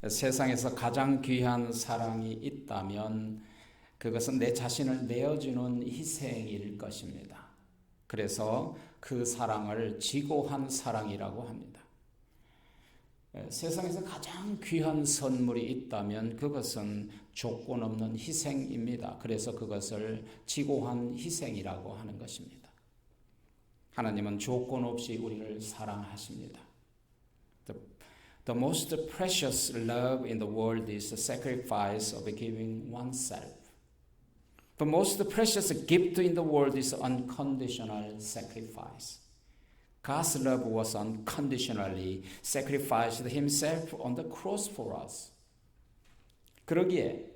세상에서 가장 귀한 사랑이 있다면 그것은 내 자신을 내어주는 희생일 것입니다. 그래서 그 사랑을 지고한 사랑이라고 합니다. 세상에서 가장 귀한 선물이 있다면 그것은 조건 없는 희생입니다. 그래서 그것을 지고한 희생이라고 하는 것입니다. 하나님은 조건 없이 우리를 사랑하십니다. The most precious love in the world is the sacrifice of giving oneself. The most precious gift in the world is unconditional sacrifice. God's love was unconditionally sacrificed himself on the cross for us. 그러기에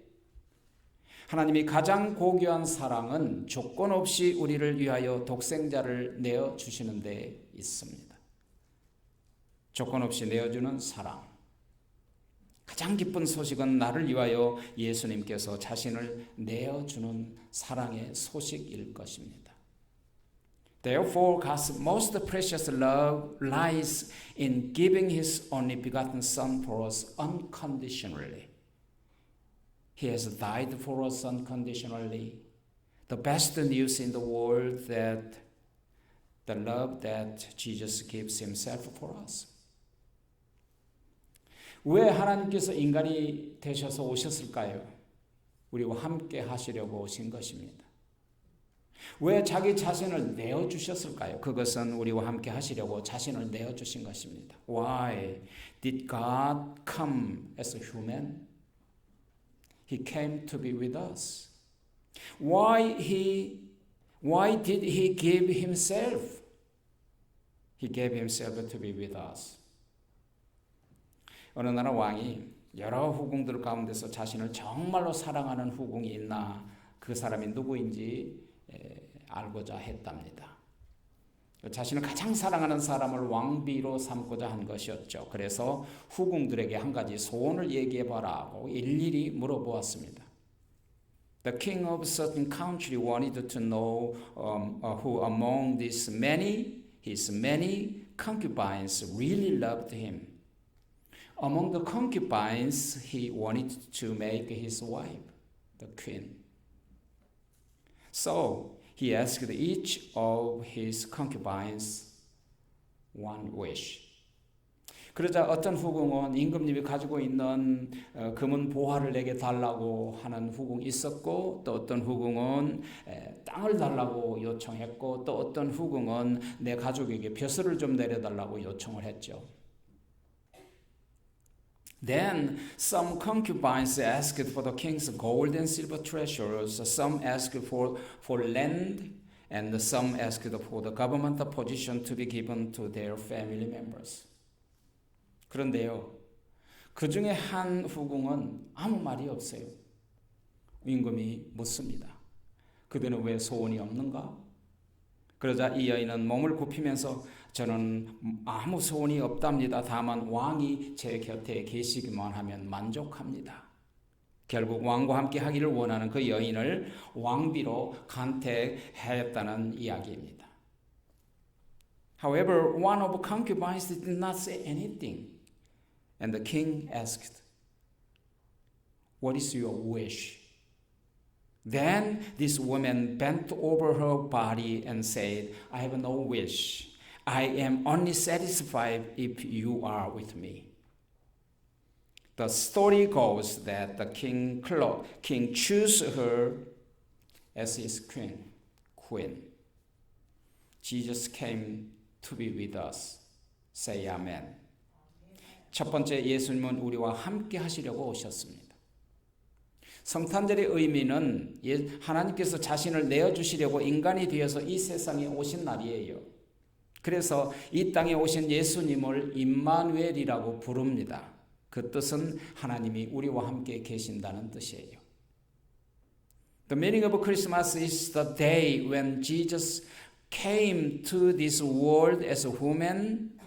하나님이 가장 고귀한 사랑은 조건 없이 우리를 위하여 독생자를 내어주시는 데 있습니다. 조건 없이 내어주는 사랑. 가장 기쁜 소식은 나를 위하여 예수님께서 자신을 내어주는 사랑의 소식일 것입니다. Therefore, God's most precious love lies in giving His only begotten Son for us unconditionally. He has died for us unconditionally. The best news in the world that the love that Jesus gives Himself for us. 왜 하나님께서 인간이 되셔서 오셨을까요? 우리와 함께 하시려고 오신 것입니다. 왜 자기 자신을 내어주셨을까요? 그것은 우리와 함께 하시려고 자신을 내어주신 것입니다. Why did God come as a human? He came to be with us. Why did He give Himself? He gave Himself to be with us. 어느 나라 왕이 여러 후궁들 가운데서 자신을 정말로 사랑하는 후궁이 있나 그 사람이 누구인지 알고자 했답니다. 자신을 가장 사랑하는 사람을 왕비로 삼고자 한 것이었죠. 그래서 후궁들에게 한 가지 소원을 얘기해봐라고 일일이 물어보았습니다. The king of certain country wanted to know who among his many concubines really loved him. Among the concubines, he wanted to make his wife, the queen. So he asked each of his concubines one wish. 그러자 어떤 후궁은 임금님이 가지고 있는 금은 보화를 내게 달라고 하는 후궁이 있었고, 또 어떤 후궁은 땅을 달라고 요청했고, 또 어떤 후궁은 내 가족에게 벼슬을 좀 내려달라고 요청을 했죠. Then some concubines asked for the king's gold and silver treasures, some asked for land, and some asked for the government position to be given to their family members. 그런데요, 그 중에 한 후궁은 아무 말이 없어요. 임금이 묻습니다. 그대는 왜 소원이 없는가? 그러자 이 여인은 몸을 굽히면서 저는 아무 소원이 없답니다. 다만 왕이 제 곁에 계시기만 하면 만족합니다. 결국 왕과 함께 하기를 원하는 그 여인을 왕비로 간택하였다는 이야기입니다. However, one of the concubines did not say anything. And the king asked, "What is your wish?" Then this woman bent over her body and said, "I have no wish. I am only satisfied if you are with me." The story goes that the king chose her as his queen. Jesus came to be with us. Say amen. 첫 번째, 예수님은 우리와 함께 하시려고 오셨습니다. 성탄절의 의미는 하나님께서 자신을 내어주시려고 인간이 되어서 이 세상에 오신 날이에요. 그래서 이 땅에 오신 예수님을 임마누엘이라고 부릅니다. 그 뜻은 하나님이 우리와 함께 계신다는 뜻이에요. The meaning of Christmas is the day when Jesus came to this world as a human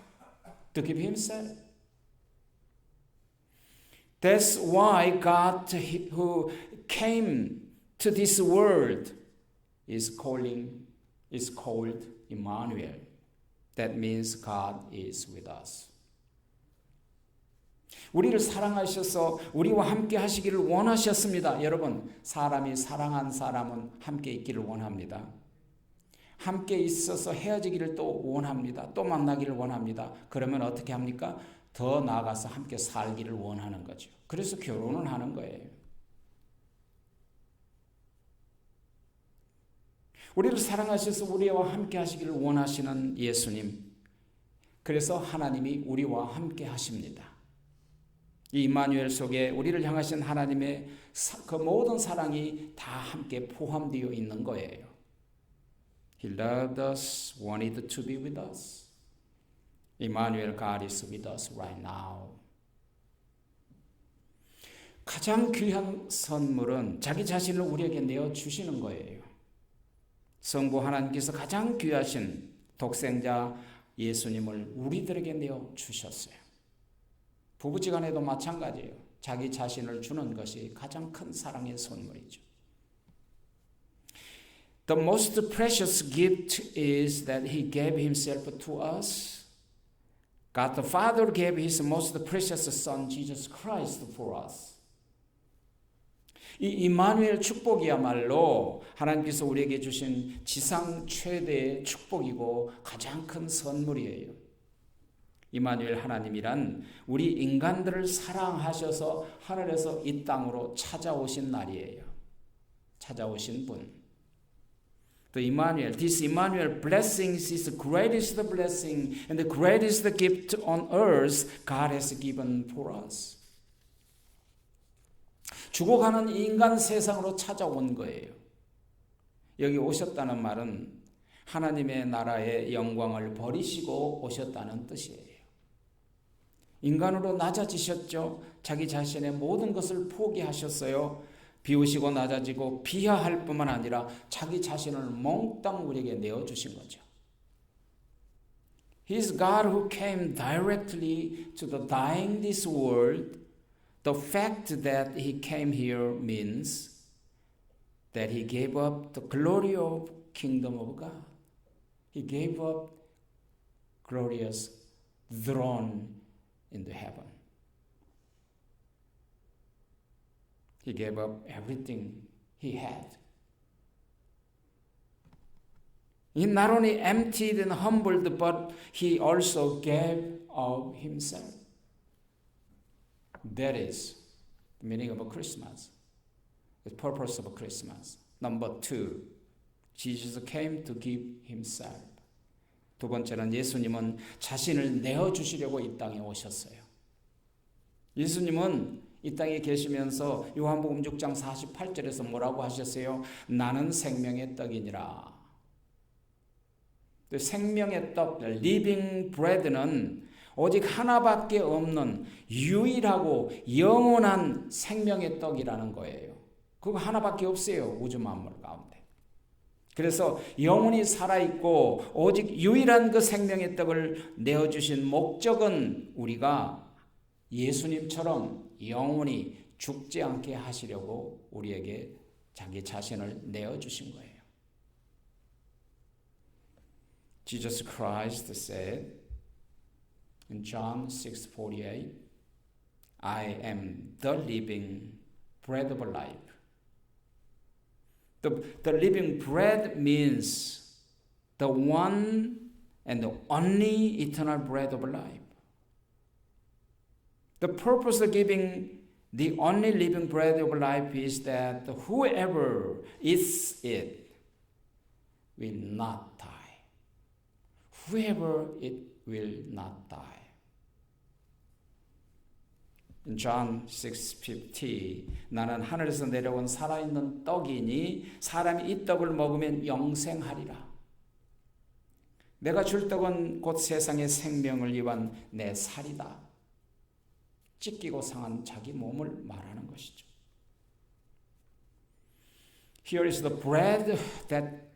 to give himself. That's why God who came to this world is called Emmanuel. That means God is with us. 우리를 사랑하셔서 우리와 함께 하시기를 원하셨습니다. 여러분, 사람이 사랑한 사람은 함께 있기를 원합니다. 함께 있어서 헤어지기를 또 원합니다. 또 만나기를 원합니다. 그러면 어떻게 합니까? 더 나아가서 함께 살기를 원하는 거죠. 그래서 결혼을 하는 거예요. 우리를 사랑하셔서 우리와 함께 하시기를 원하시는 예수님. 그래서 하나님이 우리와 함께 하십니다. 이 임마누엘 속에 우리를 향하신 하나님의 그 모든 사랑이 다 함께 포함되어 있는 거예요. He loved us, wanted to be with us. Emmanuel, God is with us right now. 가장 귀한 선물은 자기 자신을 우리에게 내어주시는 거예요. 성부 하나님께서 가장 귀하신 독생자 예수님을 우리들에게 내어주셨어요. 부부지간에도 마찬가지예요. 자기 자신을 주는 것이 가장 큰 사랑의 선물이죠. The most precious gift is that He gave Himself to us. God the Father gave His most precious Son, Jesus Christ, for us. 이 임마누엘 축복이야말로 하나님께서 우리에게 주신 지상 최대의 축복이고 가장 큰 선물이에요. 임마누엘 하나님이란 우리 인간들을 사랑하셔서 하늘에서 이 땅으로 찾아오신 날이에요. 찾아오신 분. The Emmanuel, this Emmanuel blessing is the greatest blessing and the greatest gift on earth God has given for us. 죽어가는 인간 세상으로 찾아온 거예요. 여기 오셨다는 말은 하나님의 나라의 영광을 버리시고 오셨다는 뜻이에요. 인간으로 낮아지셨죠. 자기 자신의 모든 것을 포기하셨어요. 비우시고 낮아지고 비하할 뿐만 아니라 자기 자신을 몽땅 우리에게 내어주신 거죠. He is God who came directly to the dying this world. The fact that He came here means that He gave up the glory of kingdom of God. He gave up glorious throne in the heaven. He gave up everything He had. He not only emptied and humbled, but He also gave of Himself. That is the meaning of a Christmas, the purpose of a Christmas. Number two, Jesus came to give Himself. 두 번째는 예수님은 자신을 내어주시려고 이 땅에 오셨어요. 예수님은 이 땅에 계시면서 요한복음 6장 48절에서 뭐라고 하셨어요? 나는 생명의 떡이니라. 생명의 떡, living bread는 오직 하나밖에 없는 유일하고 영원한 생명의 떡이라는 거예요. 그거 하나밖에 없어요. 우주 만물 가운데. 그래서 영원히 살아있고 오직 유일한 그 생명의 떡을 내어주신 목적은 우리가 예수님처럼 영원히 죽지 않게 하시려고 우리에게 자기 자신을 내어주신 거예요. Jesus Christ said in John 6:48, I am the living bread of life. The living bread means the one and the only eternal bread of life. The purpose of giving the only living bread of life is that whoever eats it will not die. Whoever it will not die. In John 6:50, 나는 하늘에서 내려온 살아있는 떡이니 사람이 이 떡을 먹으면 영생하리라. 내가 줄 떡은 곧 세상의 생명을 위한 내 살이다. 찢기고 상한 자기 몸을 말하는 것이죠. Here is the bread that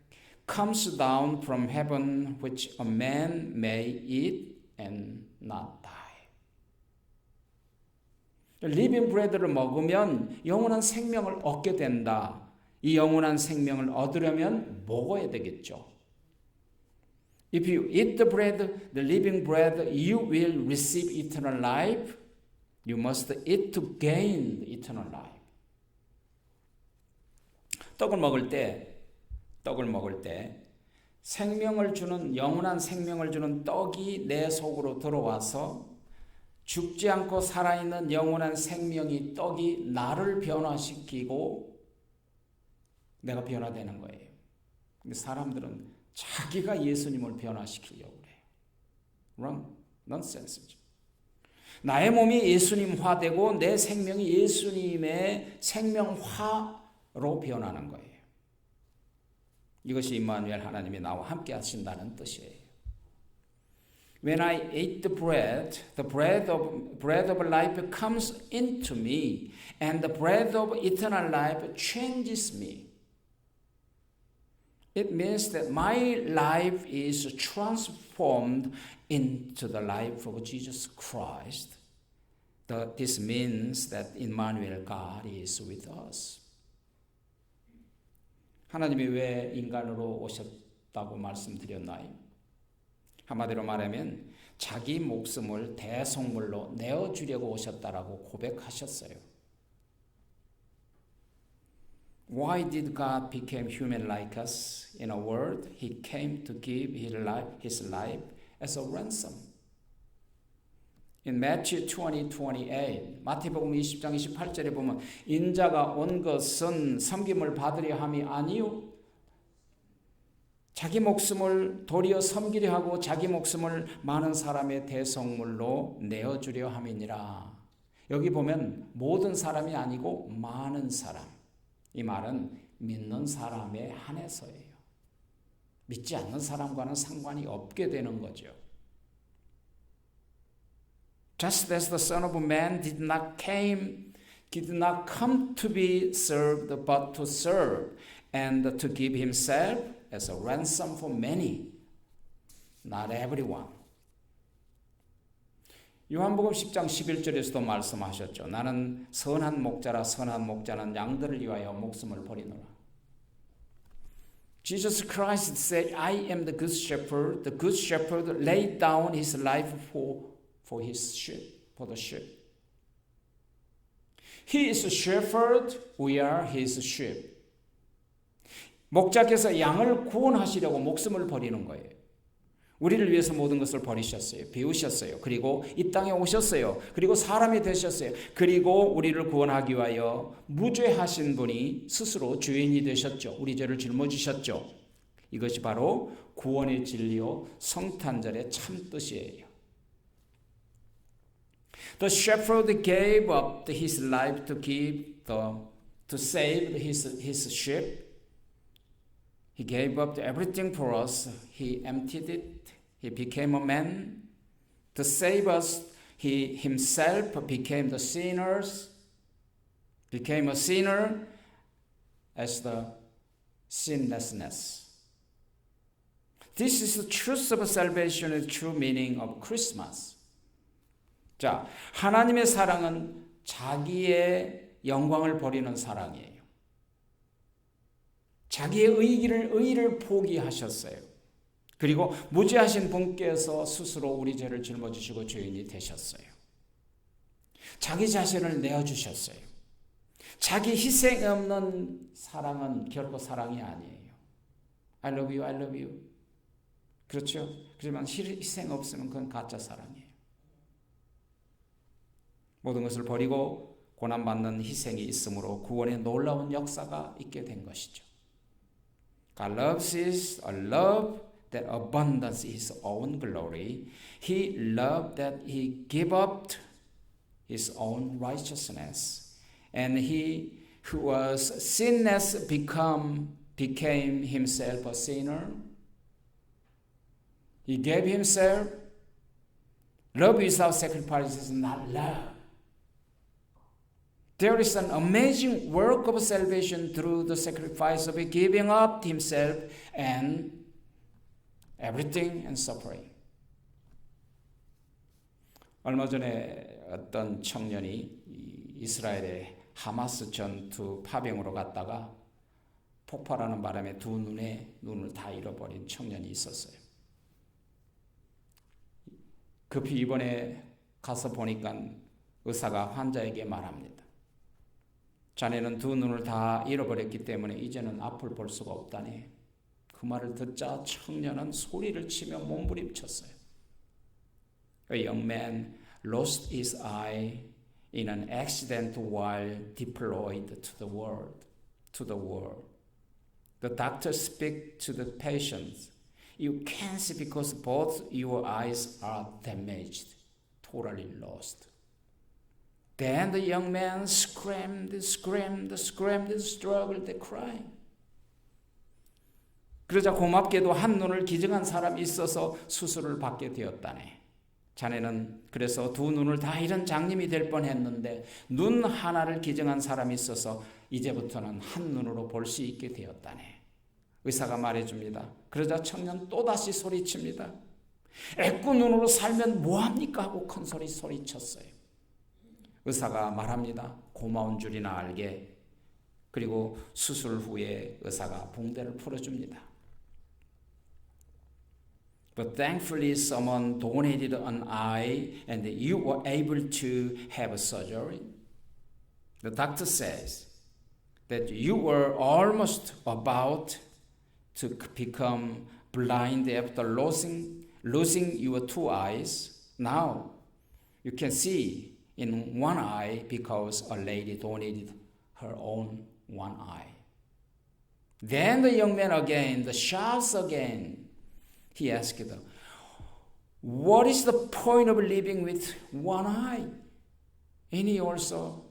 comes down from heaven, which a man may eat and not die. 리빙 브레드를 먹으면 영원한 생명을 얻게 된다. 이 영원한 생명을 얻으려면 먹어야 되겠죠. If you eat the bread, the living bread, you will receive eternal life. You must eat to gain eternal life. 떡을 먹을 때 생명을 주는 영원한 생명을 주는 떡이 내 속으로 들어와서 죽지 않고 살아있는 영원한 생명이 떡이 나를 변화시키고 내가 변화되는 거예요. 근데 사람들은 자기가 예수님을 변화시키려고 그래요. Wrong. 넌센스죠. 나의 몸이 예수님화되고 내 생명이 예수님의 생명화로 변하는 거예요. 이것이 임마누엘 하나님이 나와 함께 하신다는 뜻이에요. When I ate the bread of life comes into me, and the bread of eternal life changes me. It means that my life is transformed into the life of Jesus Christ. This means that Emmanuel, God is with us. 하나님이 왜 인간으로 오셨다고 말씀드렸나요? 한마디로 말하면 자기 목숨을 대속물로 내어주려고 오셨다라고 고백하셨어요. Why did God become human like us? In a word, He came to give His life as a ransom. In Matthew 20:28, 마태복음 20장 28절에 보면 인자가 온 것은 섬김을 받으려 함이 아니요 자기 목숨을 도리어 섬기려 하고 자기 목숨을 많은 사람의 대속물로 내어주려 함이니라. 여기 보면 모든 사람이 아니고 많은 사람. 이 말은 믿는 사람에 한해서예요. 믿지 않는 사람과는 상관이 없게 되는 거죠. Just as the Son of Man did not come to be served, but to serve, and to give himself as a ransom for many, not everyone. 요한복음 10장 11절에서도 말씀하셨죠. 나는 선한 목자라 선한 목자는 양들을 위하여 목숨을 버리노라. Jesus Christ said, I am the good shepherd. The good shepherd laid down his life for his sheep, for the sheep. He is a shepherd, we are his sheep. 목자께서 양을 구원하시려고 목숨을 버리는 거예요. 우리를 위해서 모든 것을 버리셨어요. 비우셨어요. 그리고 이 땅에 오셨어요. 그리고 사람이 되셨어요. 그리고 우리를 구원하기 위하여 무죄하신 분이 스스로 주인이 되셨죠. 우리 죄를 짊어지셨죠. 이것이 바로 구원의 진리요 성탄절의 참 뜻이에요. The shepherd gave up his life to save his sheep. He gave up everything for us. He emptied it. He became a man. To save us, he himself became the sinners, became a sinner as the sinlessness. This is the truth of salvation and true meaning of Christmas. 자, 하나님의 사랑은 자기의 영광을 버리는 사랑이에요. 자기의 의를 포기하셨어요. 그리고 무죄하신 분께서 스스로 우리 죄를 짊어지시고 죄인이 되셨어요. 자기 자신을 내어주셨어요. 자기 희생 없는 사랑은 결코 사랑이 아니에요. I love you, I love you. 그렇죠? 그렇지만 희생 없으면 그건 가짜 사랑이에요. 모든 것을 버리고 고난받는 희생이 있으므로 구원의 놀라운 역사가 있게 된 것이죠. God loves is a love that abundance his own glory. He loved that he gave up his own righteousness. And he who was sinless became himself a sinner. He gave himself. Love without sacrifice is not love. There is an amazing work of salvation through the sacrifice of giving up himself and everything and suffering. 얼마 전에 어떤 청년이 이스라엘의 하마스 전투 파병으로 갔다가 폭발하는 바람에 두 눈을 다 잃어버린 청년이 있었어요. 급히 입원해 가서 보니까 의사가 환자에게 말합니다. 자네는 두 눈을 다 잃어버렸기 때문에 이제는 앞을 볼 수가 없다네. 그 말을 듣자 청년은 소리를 치며 몸부림쳤어요. A young man lost his eye in an accident while deployed to the world. The doctor speaks to the patient. You can't see because both your eyes are damaged, totally lost. Then the young man screamed, struggled, cried. 그러자 고맙게도 한 눈을 기증한 사람이 있어서 수술을 받게 되었다네. 자네는 그래서 두 눈을 다 잃은 장님이 될 뻔했는데 눈 하나를 기증한 사람이 있어서 이제부터는 한 눈으로 볼 수 있게 되었다네. 의사가 말해줍니다. 그러자 청년 또다시 소리칩니다. 애꾸 눈으로 살면 뭐합니까? 하고 큰 소리쳤어요. 의사가 말합니다. 고마운 줄이나 알게. 그리고 수술 후에 의사가 붕대를 풀어줍니다. But thankfully someone donated an eye and you were able to have surgery. The doctor says that you were almost about to become blind after losing your two eyes. Now you can see in one eye because a lady donated her own one eye. Then the young man again, the shouts again. He asked, what is the point of living with one eye? And he also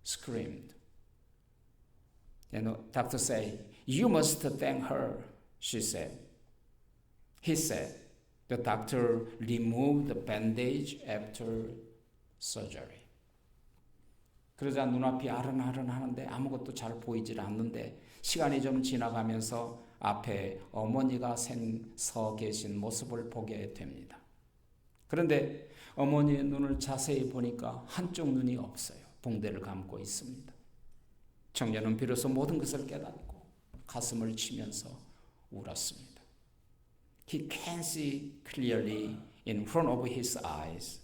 screamed. And the doctor said, you must thank her, she said. He said, the doctor removed the bandage after surgery. 그러자 눈앞이 아른아른하는데 아무것도 잘 보이질 않는데 시간이 좀 지나가면서 앞에 어머니가 서 계신 모습을 보게 됩니다. 그런데 어머니의 눈을 자세히 보니까 한쪽 눈이 없어요. 붕대를 감고 있습니다. 청년은 비로소 모든 것을 깨닫고 가슴을 치면서 울었습니다. He can see clearly in front of his eyes.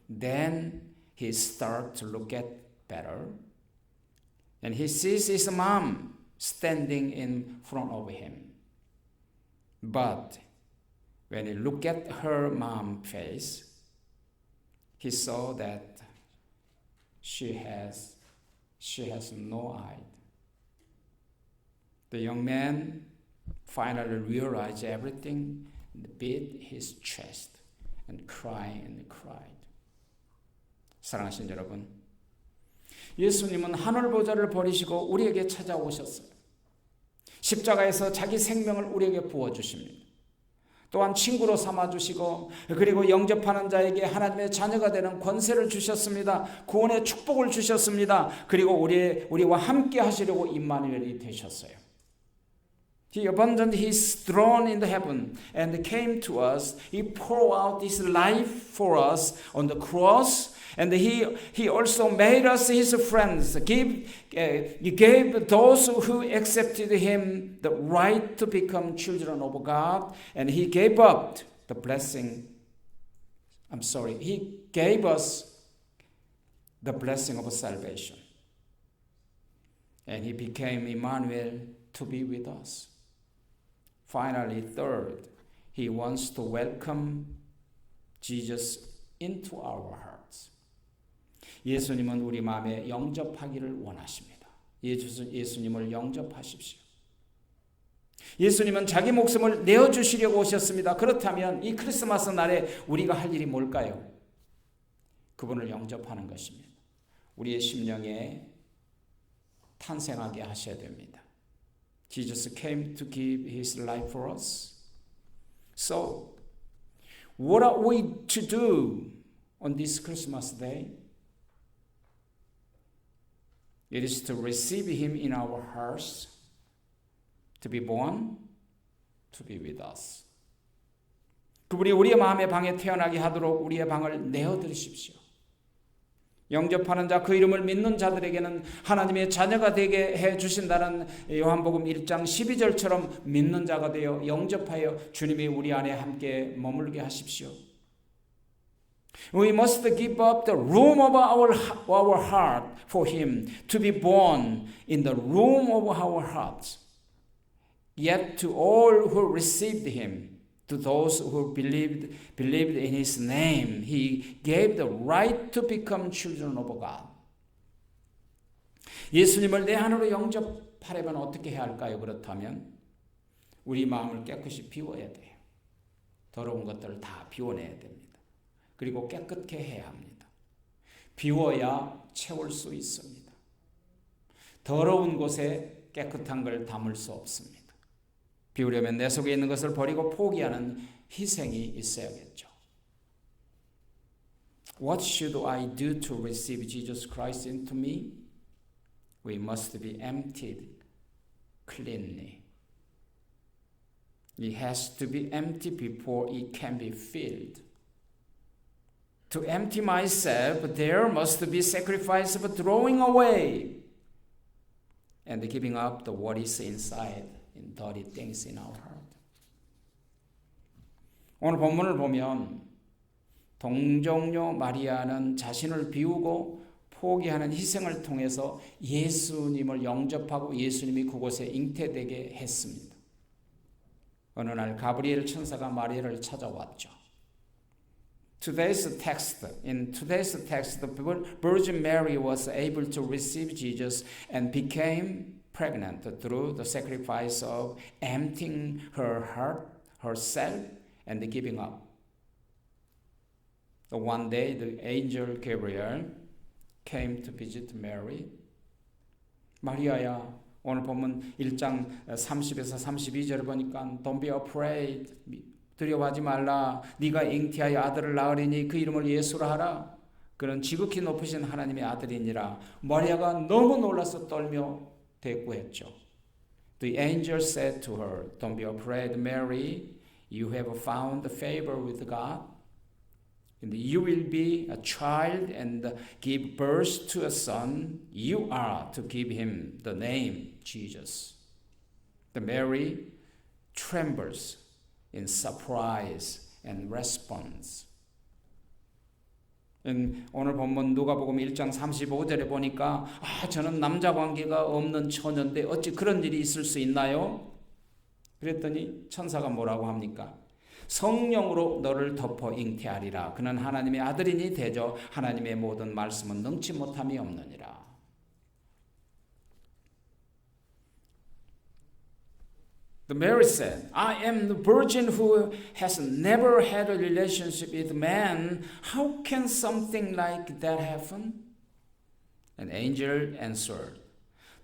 Then he starts to look at better. And he sees his mom standing in front of him. But when he looked at her mom's face, he saw that she has no eye. The young man finally realized everything, beat his chest and cried. 사랑하신 여러분, 예수님은 하늘보좌를 버리시고 우리에게 찾아오셨어요. 십자가에서 자기 생명을 우리에게 부어주십니다. 또한 친구로 삼아주시고 그리고 영접하는 자에게 하나님의 자녀가 되는 권세를 주셨습니다. 구원의 축복을 주셨습니다. 그리고 우리와 함께 하시려고 임마누엘이 되셨어요. He abandoned his throne in the heaven and came to us. He poured out his life for us on the cross. And he also made us his friends. He gave those who accepted him the right to become children of God. And he gave up the blessing. He gave us the blessing of salvation. And he became Emmanuel to be with us. Finally, third, he wants to welcome Jesus into our hearts. 예수님은 우리 마음에 영접하기를 원하십니다. 예수님을 영접하십시오. 예수님은 자기 목숨을 내어주시려고 오셨습니다. 그렇다면 이 크리스마스 날에 우리가 할 일이 뭘까요? 그분을 영접하는 것입니다. 우리의 심령에 탄생하게 하셔야 됩니다. Jesus came to give his life for us. So, what are we to do on this Christmas day? It is to receive him in our hearts, to be born, to be with us. 그분이 우리의 마음의 방에 태어나게 하도록 우리의 방을 내어드리십시오. 영접하는 자, 그 이름을 믿는 자들에게는 하나님의 자녀가 되게 해주신다는 요한복음 1장 12절처럼 믿는 자가 되어 영접하여 주님이 우리 안에 함께 머물게 하십시오. We must give up the room of our heart for him to be born in the room of our hearts. Yet to all who received him, to those who believed in his name, he gave the right to become children of God. 예수님을 내 안으로 영접하려면 어떻게 해야 할까요? 그렇다면 우리 마음을 깨끗이 비워야 돼요. 더러운 것들을 다 비워내야 됩니다. 그리고 깨끗게 해야 합니다. 비워야 채울 수 있습니다. 더러운 곳에 깨끗한 걸 담을 수 없습니다. 비우려면 내 속에 있는 것을 버리고 포기하는 희생이 있어야겠죠. What should I do to receive Jesus Christ into me? We must be emptied cleanly. It has to be empty before it can be filled. To empty myself, there must be sacrifice of throwing away and giving up the what is inside in dirty things in our heart. 오늘 본문을 보면 동정녀 마리아는 자신을 비우고 포기하는 희생을 통해서 예수님을 영접하고 예수님이 그곳에 잉태되게 했습니다. 어느 날 가브리엘 천사가 마리아를 찾아왔죠. In today's text, the Virgin Mary was able to receive Jesus and became pregnant through the sacrifice of emptying her heart, herself, and giving up. So one day, the angel Gabriel came to visit Mary. 마리아야, 오늘 보면 1장 30에서 32절을 보니까 Don't be afraid. 두려워하지 말라. 네가 잉태하여 아들을 낳으리니 그 이름을 예수라 하라. 그는 지극히 높으신 하나님의 아들이니라. 마리아가 너무 놀라서 떨며 대꾸했죠. The angel said to her, Don't be afraid, Mary. You have found favor with God. And you will be a child and give birth to a son. You are to give him the name Jesus. The Mary trembles in surprise and response. 오늘 본문 누가복음 1장 35절에 보니까 저는 남자 관계가 없는 처녀인데 어찌 그런 일이 있을 수 있나요? 그랬더니 천사가 뭐라고 합니까? 성령으로 너를 덮어 잉태하리라. 그는 하나님의 아들이니 되죠. 하나님의 모든 말씀은 능치 못함이 없느니라. The Mary said, I am the virgin who has never had a relationship with man. How can something like that happen? An angel answered,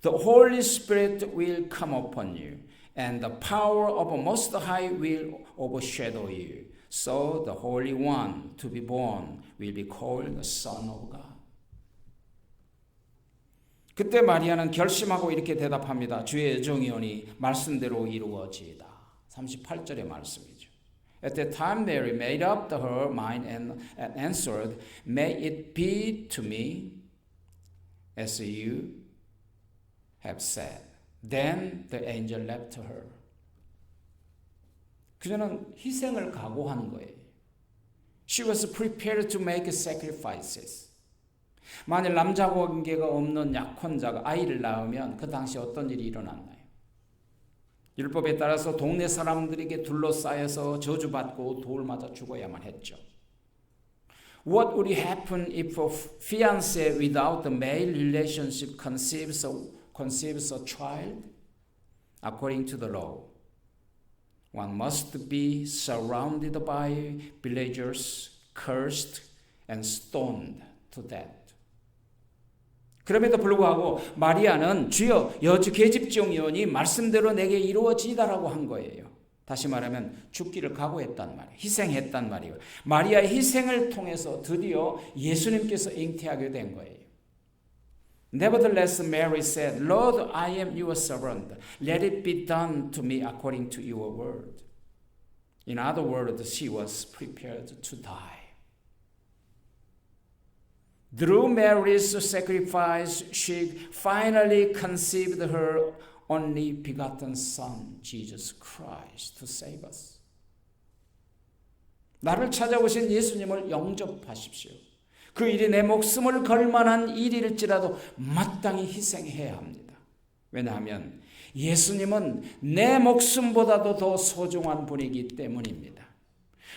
The Holy Spirit will come upon you, and the power of the Most High will overshadow you. So the Holy One to be born will be called the Son of God. 그때 마리아는 결심하고 이렇게 대답합니다. 주의 애정이오니 말씀대로 이루어지이다. 38절의 말씀이죠. At that time Mary made up her mind and answered, May it be to me as you have said. Then the angel left her. 그녀는 희생을 각오한 거예요. She was prepared to make sacrifices. 만일 남자 관계가 없는 약혼자가 아이를 낳으면 그 당시 어떤 일이 일어났나요? 율법에 따라서 동네 사람들에게 둘러싸여서 저주받고 돌 맞아 죽어야만 했죠. What would happen if a fiancé without the male relationship conceives a child? According to the law, one must be surrounded by villagers, cursed and stoned to death. 그럼에도 불구하고 마리아는 주여 여주 계집종이오니 말씀대로 내게 이루어지다라고 한 거예요. 다시 말하면 죽기를 각오했단 말이에요. 희생했단 말이에요. 마리아의 희생을 통해서 드디어 예수님께서 잉태하게 된 거예요. Nevertheless, Mary said, Lord, I am your servant. Let it be done to me according to your word. In other words, she was prepared to die. Through Mary's sacrifice, she finally conceived her only begotten Son, Jesus Christ, to save us. 나를 찾아오신 예수님을 영접하십시오. 그 일이 내 목숨을 걸 만한 일일지라도 마땅히 희생해야 합니다. 왜냐하면 예수님은 내 목숨보다도 더 소중한 분이기 때문입니다.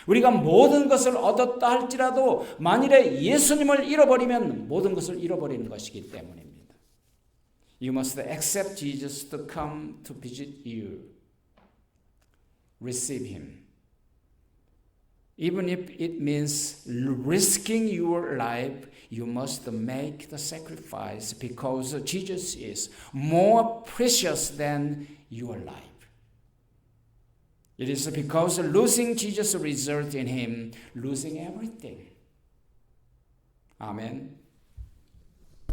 우리가 모든 것을 얻었다 할지라도 만일에 예수님을 잃어버리면 모든 것을 잃어버리는 것이기 때문입니다. You must accept Jesus to come to visit you. Receive him. Even if it means risking your life, you must make the sacrifice because Jesus is more precious than your life. It is because losing Jesus results in him losing everything. 아멘.